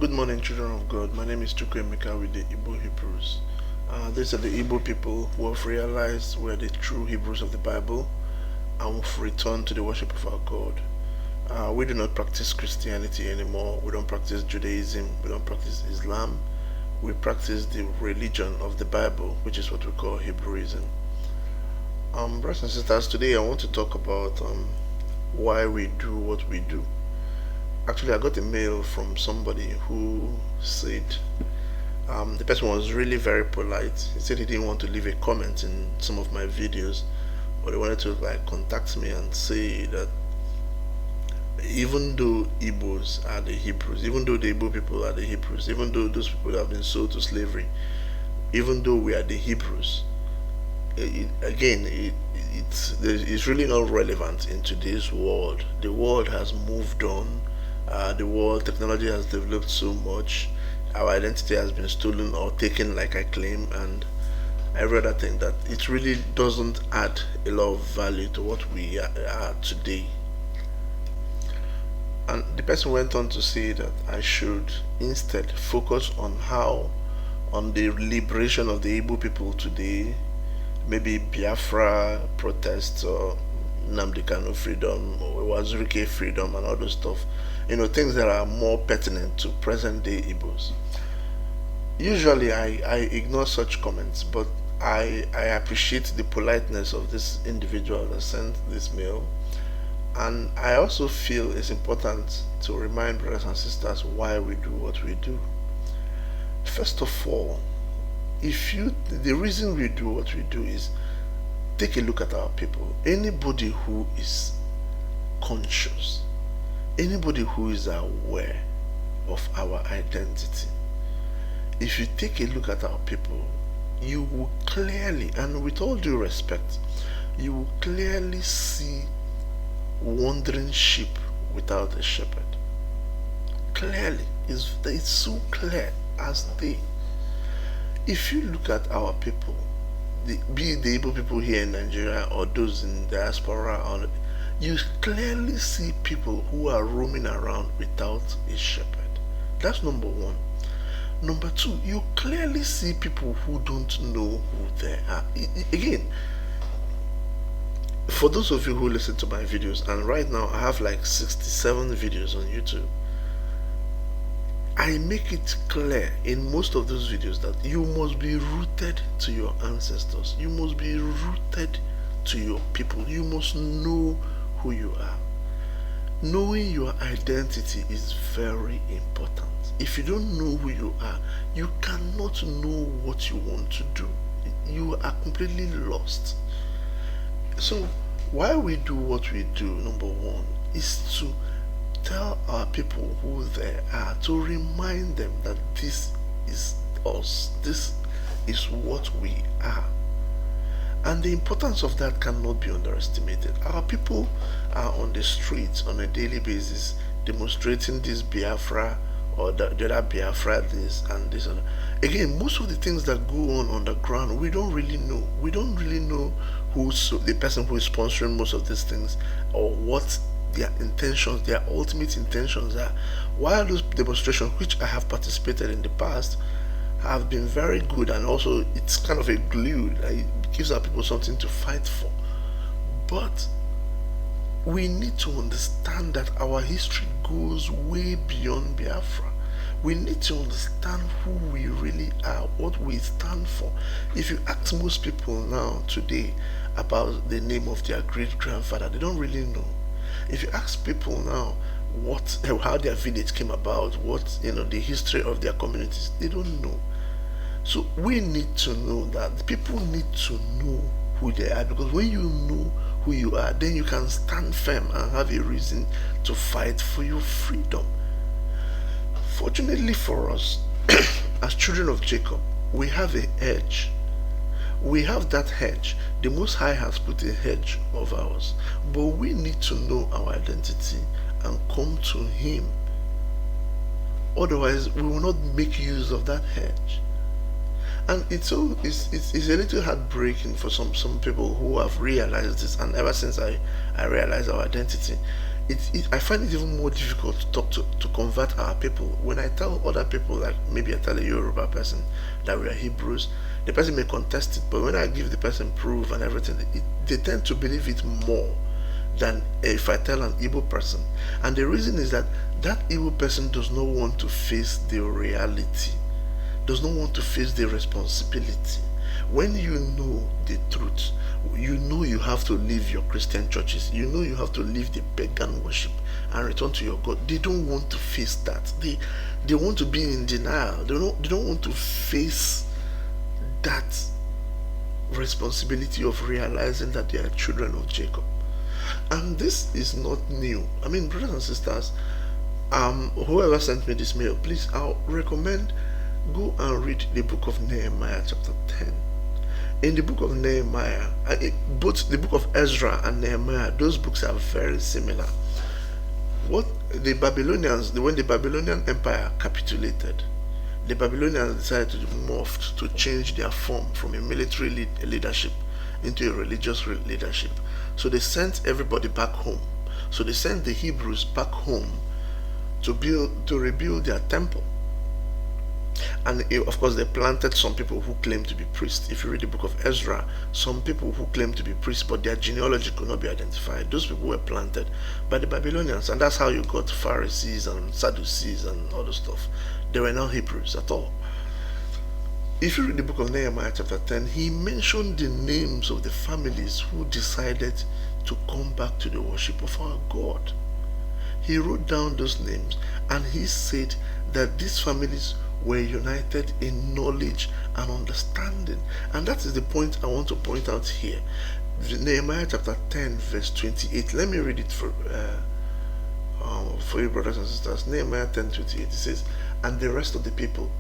Good morning, children of God. My name is Chukwemeka with the Igbo Hebrews. These are the Igbo people who have realized we are the true Hebrews of the Bible and have returned to the worship of our God. We do not practice Christianity anymore. We don't practice Judaism. We don't practice Islam. We practice the religion of the Bible, which is what we call Hebrewism. Brothers and sisters, today I want to talk about why we do what we do. Actually, I got a mail from somebody who said the person was really very polite. He said he didn't want to leave a comment in some of my videos, but he wanted to contact me and say that even though Igbos are the Hebrews, even though the Igbo people are the Hebrews, even though those people have been sold to slavery, even though we are the Hebrews, it's really not relevant in today's world. The world has moved on. The world technology has developed so much. Our identity has been stolen or taken, like I claim, and every other thing, that it really doesn't add a lot of value to what we are today. And the person went on to say that I should instead focus on the liberation of the Igbo people today, maybe Biafra protests or Nnamdi Kanu freedom or Wazirike freedom and all those stuff. Things that are more pertinent to present day Igbos. Usually I ignore such comments, but I appreciate the politeness of this individual that sent this mail. And I also feel it's important to remind brothers and sisters why we do what we do. First of all, the reason we do what we do is, take a look at our people. Anybody who is conscious, anybody who is aware of our identity, if you take a look at our people, you will clearly, and with all due respect, you will clearly see wandering sheep without a shepherd. Clearly, it's so clear as day. If you look at our people, be it the Igbo people here in Nigeria or those in diaspora, you clearly see people who are roaming around without a shepherd. That's number one. Number two, you clearly see people who don't know who they are. Again, for those of you who listen to my videos, and right now I have like 67 videos on YouTube, I make it clear in most of those videos that you must be rooted to your ancestors. You must be rooted to your people. You must know who you are. Knowing your identity is very important. If you don't know who you are, you cannot know what you want to do. You are completely lost. So why we do what we do, number one, is to tell our people who they are, to remind them that this is us, this is what we are. And the importance of that cannot be underestimated. Our people are on the streets on a daily basis demonstrating this Biafra or the other Biafra, this and this. And again, most of the things that go on the ground, we don't really know. We don't really know who's the person who is sponsoring most of these things, or what their intentions, their ultimate intentions are. While those demonstrations, which I have participated in the past, have been very good, and also it's kind of a glue, it gives our people something to fight for. But we need to understand that our history goes way beyond Biafra. We need to understand who we really are, what we stand for. If you ask most people now today about the name of their great grandfather, they don't really know. If you ask people now how their village came about, the history of their communities, they don't know. So we need to know that people need to know who they are, because when you know who you are, then you can stand firm and have a reason to fight for your freedom. Fortunately for us, as children of Jacob, we have a hedge. We have that hedge. The Most High has put a hedge over us, but we need to know our identity and come to Him. Otherwise, we will not make use of that hedge. And it's a little heartbreaking for some people who have realized this, and ever since I realized our identity, I find it even more difficult to talk to convert our people. When I tell other people, like maybe I tell a Yoruba person that we are Hebrews, the person may contest it, but when I give the person proof and everything, they tend to believe it more than if I tell an Igbo person. And the reason is that that Igbo person does not want to face the reality, does not want to face the responsibility. When you know the truth, you know you have to leave your Christian churches, you know you have to leave the pagan worship and return to your God. They don't want to face that. They want to be in denial. They don't want to face that responsibility of realizing that they are children of Jacob. And this is not new. I mean, brothers and sisters, whoever sent me this mail, please, I'll recommend go and read the book of Nehemiah chapter 10. In the book of Nehemiah, both the book of Ezra and Nehemiah, those books are very similar. What the Babylonians, when the Babylonian Empire capitulated, the Babylonians decided to morph, to change their form from a military leadership into a religious leadership. So they sent everybody back home. So they sent the Hebrews back home to rebuild their temple. And of course, they planted some people who claimed to be priests. If you read the book of Ezra, some people who claimed to be priests, but their genealogy could not be identified. Those people were planted by the Babylonians, and that's how you got Pharisees and Sadducees and other stuff. They were not Hebrews at all. If you read the book of Nehemiah chapter 10, he mentioned the names of the families who decided to come back to the worship of our God. He wrote down those names, and he said that these families were united in knowledge and understanding. And that is the point I want to point out here. Nehemiah chapter 10 verse 28. Let me read it for you, brothers and sisters. Nehemiah 10:28. It says, and the rest of the people,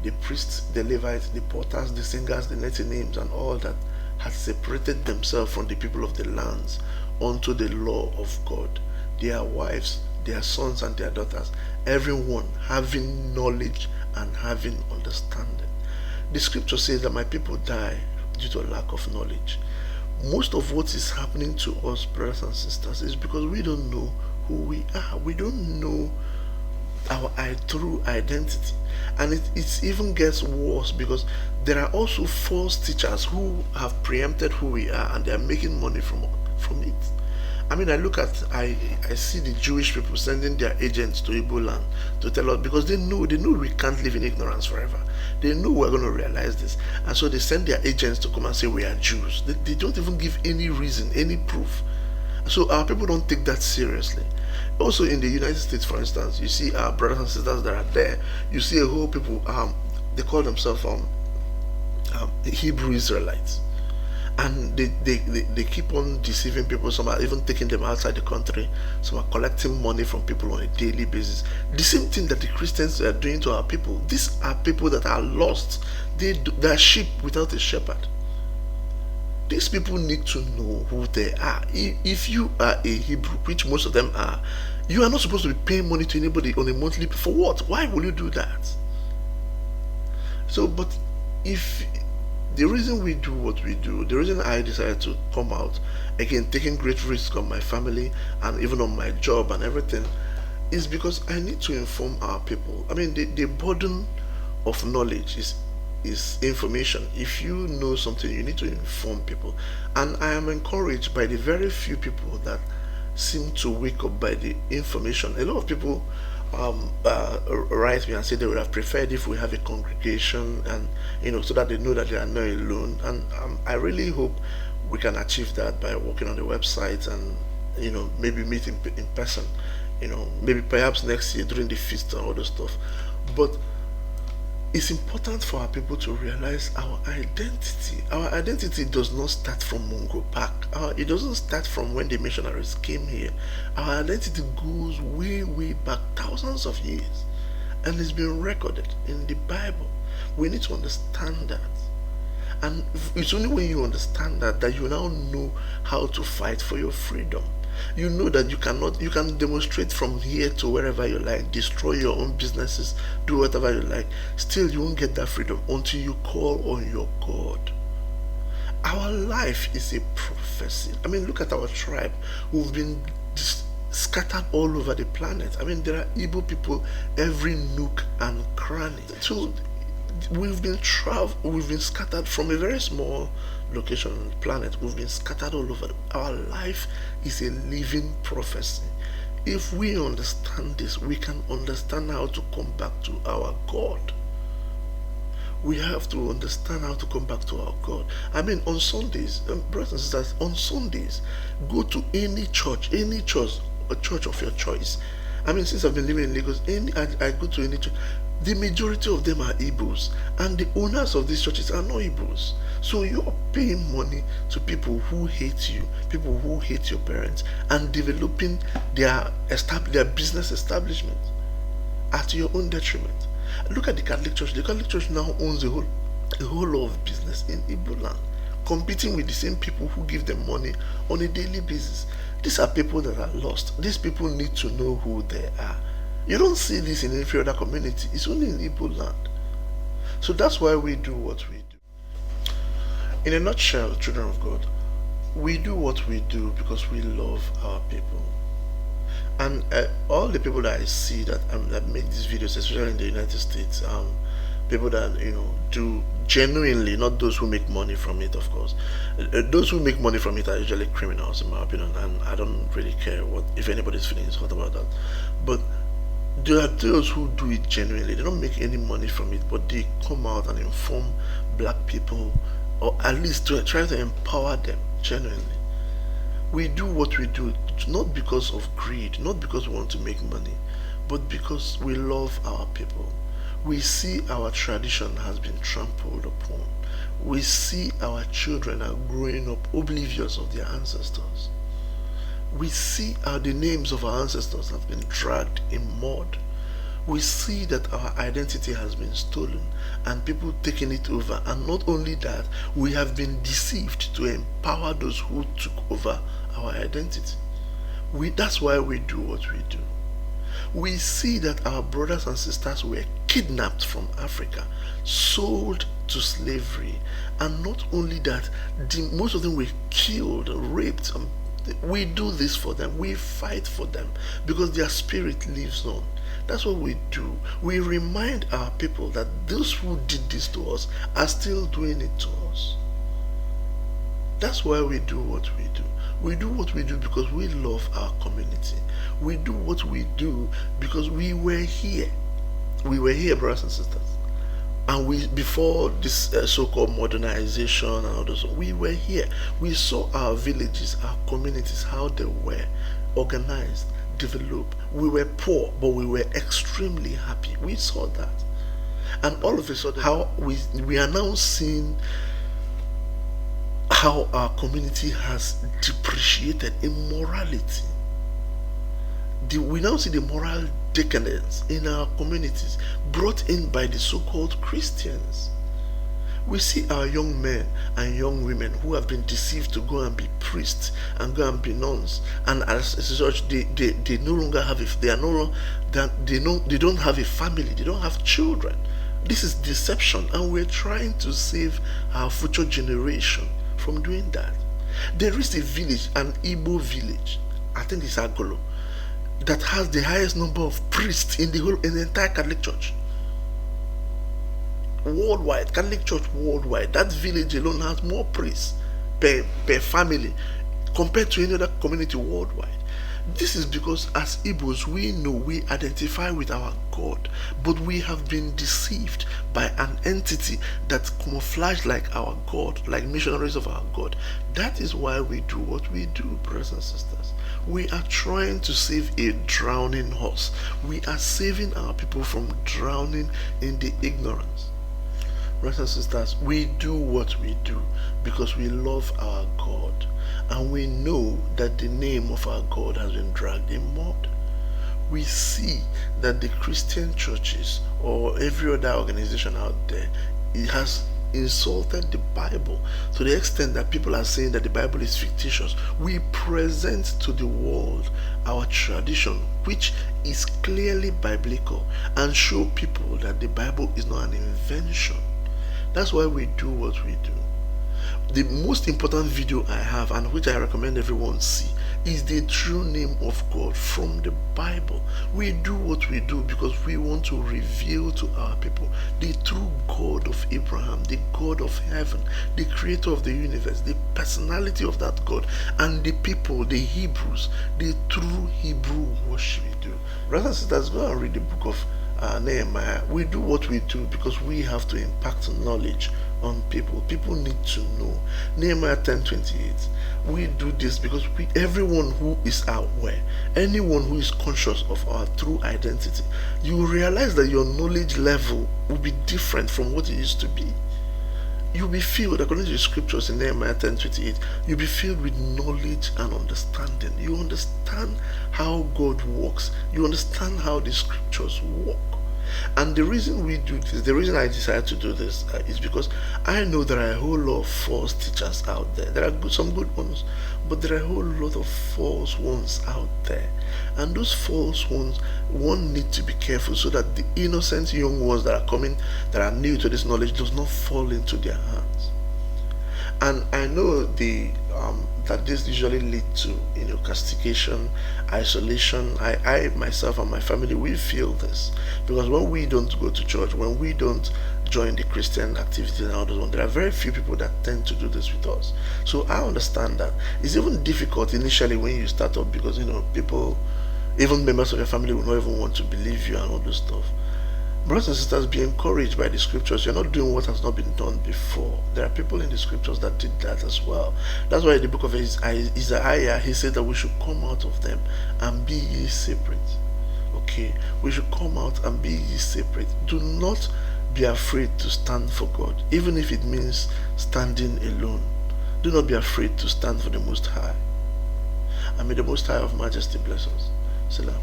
the priests, the Levites, the porters, the singers, the Nethinims, and all that had separated themselves from the people of the lands unto the law of God, their wives, their sons, and their daughters, everyone having knowledge and having understanding. The scripture says that my people die due to a lack of knowledge. Most of what is happening to us, brothers and sisters, is because we don't know who we are. We don't know our true identity. And it even gets worse because there are also false teachers who have preempted who we are, and they are making money from it. I mean, I see the Jewish people sending their agents to Igbo land to tell us, because they know we can't live in ignorance forever. They know we're going to realize this, and so they send their agents to come and say we are Jews. They don't even give any reason, any proof. So our people don't take that seriously. Also in the United States, for instance, you see our brothers and sisters that are there. You see a whole people, they call themselves Hebrew Israelites. And they keep on deceiving people. Some are even taking them outside the country. Some are collecting money from people on a daily basis. The same thing that the Christians are doing to our people. These are people that are lost. They are sheep without a shepherd. These people need to know who they are. If you are a Hebrew, which most of them are, you are not supposed to be paying money to anybody on a monthly. For what? Why will you do that? So, but if the reason we do what we do, the reason I decided to come out, again, taking great risks on my family and even on my job and everything, is because I need to inform our people. I mean, the burden of knowledge is information. If you know something, you need to inform people. And I am encouraged by the very few people that seem to wake up by the information. A lot of people write me and say they would have preferred if we have a congregation, and so that they know that they are not alone. And I really hope we can achieve that by working on the website and maybe meet in person. Maybe perhaps next year during the feast and all those stuff. But it's important for our people to realize our identity. Our identity does not start from Mungo Park. It doesn't start from when the missionaries came here. Our identity goes way, way back, thousands of years, and it's been recorded in the Bible. We need to understand that. And it's only when you understand that you now know how to fight for your freedom. You know that you can demonstrate from here to wherever you like, destroy your own businesses, do whatever you like. Still, you won't get that freedom until you call on your God. Our life is a prophecy. I mean, look at our tribe. We've been scattered all over the planet. I mean, there are Igbo people every nook and cranny. So we've been scattered from a very small location on the planet. We've been scattered all over. Our life is a living prophecy. If we understand this, we can understand how to come back to our God. We have to understand how to come back to our God. I mean, on Sundays, brothers and sisters, on Sundays, go to any church, a church of your choice. I mean, since I've been living in Lagos, I go to any church. The majority of them are Igbos, and the owners of these churches are not Igbos. So you're paying money to people who hate you, people who hate your parents, and developing their business establishment at your own detriment. Look at the Catholic Church. The Catholic Church now owns a whole lot of business in Igbo land, competing with the same people who give them money on a daily basis. These are people that are lost. These people need to know who they are. You don't see this in every other community. It's only in Igbo land. So that's why we do what we do. In a nutshell, children of God, we do what we do because we love our people. And all the people that I see that make these videos, especially in the United States, people that do genuinely, not those who make money from it, of course. Those who make money from it are usually criminals, in my opinion, and I don't really care if anybody's feeling hot about that. But there are those who do it genuinely. They don't make any money from it, but they come out and inform black people, or at least to try to empower them genuinely. We do what we do not because of greed, not because we want to make money, but because we love our people. We see our tradition has been trampled upon. We see our children are growing up oblivious of their ancestors. We see how the names of our ancestors have been dragged in mud. We see that our identity has been stolen and people taking it over. And not only that, we have been deceived to empower those who took over our identity. That's why we do what we do. We see that our brothers and sisters were kidnapped from Africa, sold to slavery, and not only that, most of them were killed, raped. We do this for them. We fight for them because their spirit lives on. That's what we do. We remind our people that those who did this to us are still doing it to us. That's why we do what we do. We do what we do because we love our community. We do what we do because we were here. We were here, brothers and sisters. And before this so-called modernization and all those, we were here. We saw our villages, our communities, how they were organized, developed. We were poor, but we were extremely happy. We saw that. And all of a sudden, how we are now seeing how our community has depreciated in morality. We now see the moral decadence in our communities brought in by the so-called Christians. We see our young men and young women who have been deceived to go and be priests and go and be nuns, and as such they no longer have they don't have a family, they don't have children. This is deception, and we're trying to save our future generation from doing that. There is a village, an Igbo village, I think it's Agolo, that has the highest number of priests in the entire Catholic Church. Worldwide, Catholic Church worldwide, that village alone has more priests per family compared to any other community worldwide. This is because as Igbos, we know, we identify with our God, but we have been deceived by an entity that camouflaged like our God, like missionaries of our God. That is why we do what we do, brothers and sisters. We are trying to save a drowning horse. We are saving our people from drowning in the ignorance. Brothers and sisters, we do what we do because we love our God, and we know that the name of our God has been dragged in mud. We see that the Christian churches or every other organization out there, it has insulted the Bible to the extent that people are saying that the Bible is fictitious. We present to the world our tradition, which is clearly biblical, and show people that the Bible is not an invention. That's why we do what we do. The most important video I have, and which I recommend everyone see, is the true name of God from the Bible. We do what we do because we want to reveal to our people the true God of Abraham, the God of heaven, the creator of the universe, the personality of that God, and the people, the Hebrews, the true Hebrew worship we do. Brothers and sisters, go and read the book of Nehemiah. We do what we do because we have to impact knowledge on people. People need to know. Nehemiah 10:28. We do this because everyone who is aware, anyone who is conscious of our true identity, you realize that your knowledge level will be different from what it used to be. You'll be filled, according to the scriptures in Nehemiah 10:28, you'll be filled with knowledge and understanding. You understand how God works. You understand how the scriptures work. And the reason we do this, the reason I decided to do this is because I know there are a whole lot of false teachers out there. There are some good ones, but there are a whole lot of false ones out there. And those false ones, one need to be careful so that the innocent young ones that are coming, that are new to this knowledge, does not fall into their hands. And I know that this usually lead to castigation, isolation. I myself and my family, we feel this because when we don't go to church, when we don't join the Christian activities and all those ones, there are very few people that tend to do this with us. So I understand that it's even difficult initially when you start up because people, even members of your family, will not even want to believe you and all this stuff. Brothers and sisters, be encouraged by the scriptures. You're not doing what has not been done before. There are people in the scriptures that did that as well. That's why in the book of Isaiah, he said that we should come out of them and be ye separate. Okay, we should come out and be ye separate. Do not be afraid to stand for God, even if it means standing alone. Do not be afraid to stand for the Most High. And may the Most High of Majesty bless us. Salam.